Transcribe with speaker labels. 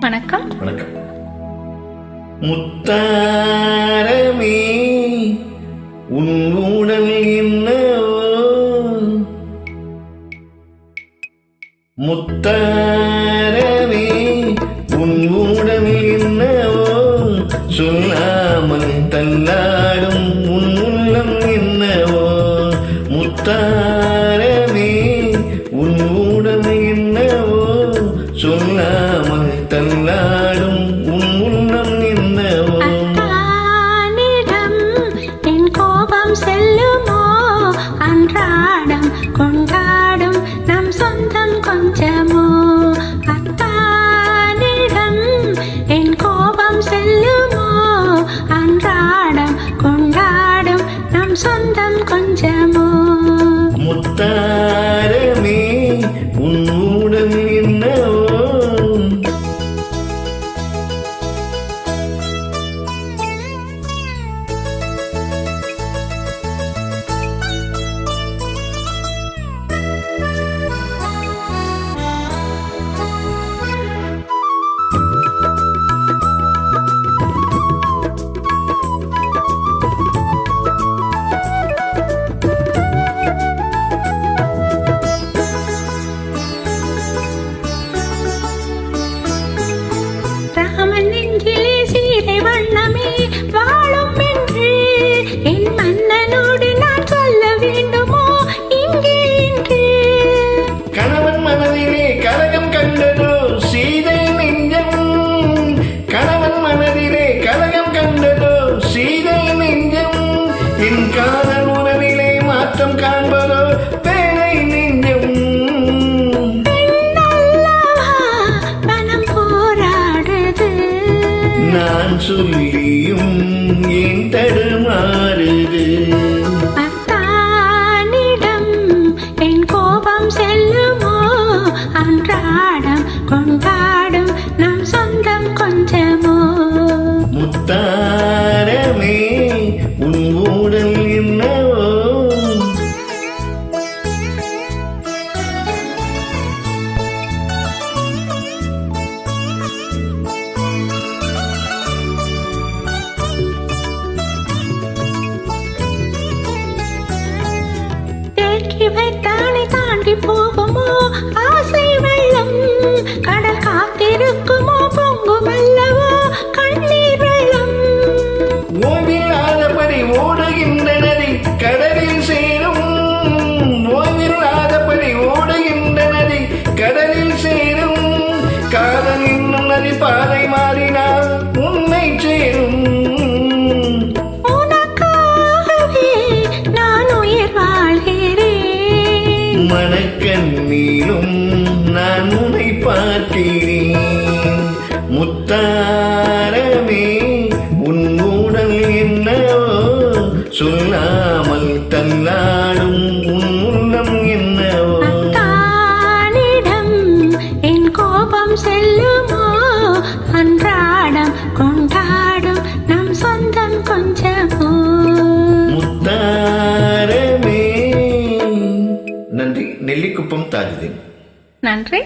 Speaker 1: வணக்கம்.
Speaker 2: வணக்கம். முத்தாரமே உன் உடல் என்னவோ, முத்தாரமே உன் உடல் என்னவோ, சொல்லாமல் தள்ளாடும் உன் உள்ளம் என்னவோ, முத்தாரமே உன் உடல் என்னவோ, சொல்லாமல் தள்ளாடும் உன் உள்ளம் என்னவோ.
Speaker 1: அத்தானிடம் என் கோபம் செல்லுமோ, அன்றாடம் கொண்டாடும் நம் சொந்தம் கொஞ்சமோ. அத்தானிடம் என் கோபம் செல்லுமோ, அன்றாடம் கொண்டாடும் நம் சொந்தம் கொஞ்சமோ.
Speaker 2: முத்தாரமே உன் உடல் என்னவோ.
Speaker 1: ராமன் நெஞ்சிலே சீதை வண்ணமே வாழும் என்று என் மன்னனோடு நான் சொல்ல வேண்டுமோ இங்கே இன்று.
Speaker 2: கணவன் மனதிலே கலகம் கண்டதோ சீதை நெஞ்சம், கணவன் மனதிலே கலகம் கண்டதோ சீதை நெஞ்சம், என் காதல் உறவிலே மாற்றம் காண்பதோ பேரை நெஞ்சம். நான் சொல்லியும் ஏன் தடுமாறுது.
Speaker 1: அத்தானிடம் என் கோபம் செல்லுமோ, அன்றாடம் கொண்டாடும் நம் சொந்தம் கொஞ்சமோ.
Speaker 2: முத்தாரமே உன் ஊடல் என்னவோ.
Speaker 1: தேக்கி வைத்தானை தாண்டி போகுமோ ஆசை வெள்ளம், கடல் காத்திருக்குமோ பொங்கும் அல்லவோ கண்ணீர் வெள்ளம்.
Speaker 2: ஓய்வில்லாதபடி ஓடுகின்ற நதி கடலில் சேரும், ஓய்வில்லாதபடி ஓடுகின்ற நதி கடலில் சேரும், காதல் என்னும் நதி பாதை மாறினால் உன்னை சேரும்.
Speaker 1: உனக்காகவே நான் உயிர் வாழ்கிறேன்,
Speaker 2: மனக்கண்ணீரும் நான் உன்னை பார்க்கிறேன். முத்தாரமே உன் உடல் என்னவோ, சொல்லாமல் தள்ளாடும் உன் உள்ளம் என்னவோ.
Speaker 1: அத்தானிடம் என் கோபம் செல்லுமோ, அன்றாடம் கொண்டாடும் நம் சொந்தம் கொஞ்சமோ.
Speaker 2: முத்தாரமே. நன்றி. நெல்லிக்குப்பம் தாஜுதீன்.
Speaker 1: நன்றி.